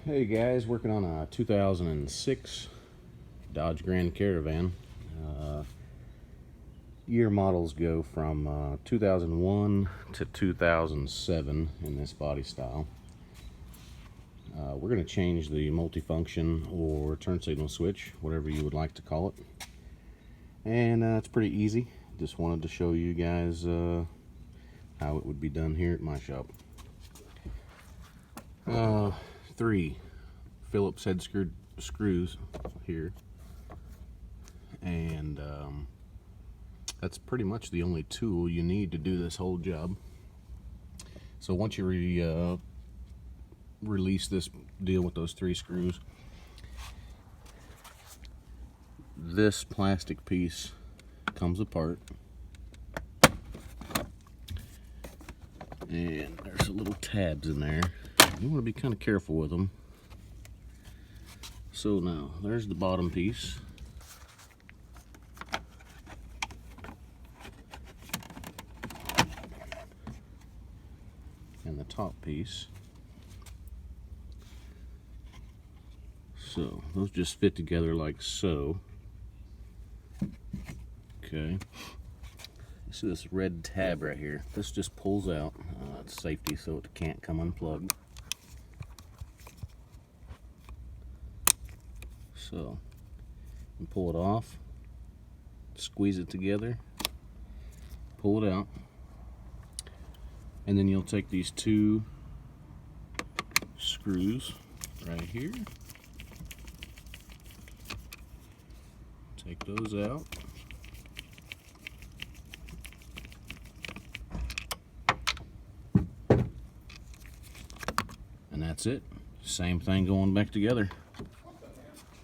Hey guys, working on a 2006 Dodge Grand Caravan. Year models go from 2001 to 2007 in this body style. We're going to change the multifunction or turn signal switch, whatever you would like to call it. And it's pretty easy. Just wanted to show you guys how it would be done here at my shop. 3 Phillips head screws here, and that's pretty much the only tool you need to do this whole job. So once you release this deal with those 3 screws, this plastic piece comes apart, and there's little tabs in there. You want to be kind of careful with them. So now there's the bottom piece, and the top piece. So those just fit together like so. Okay, you see this red tab right here? This just pulls out. It's safety, so it can't come unplugged. So you pull it off, squeeze it together, pull it out, and then you'll take these 2 screws right here, take those out, and that's it. Same thing going back together.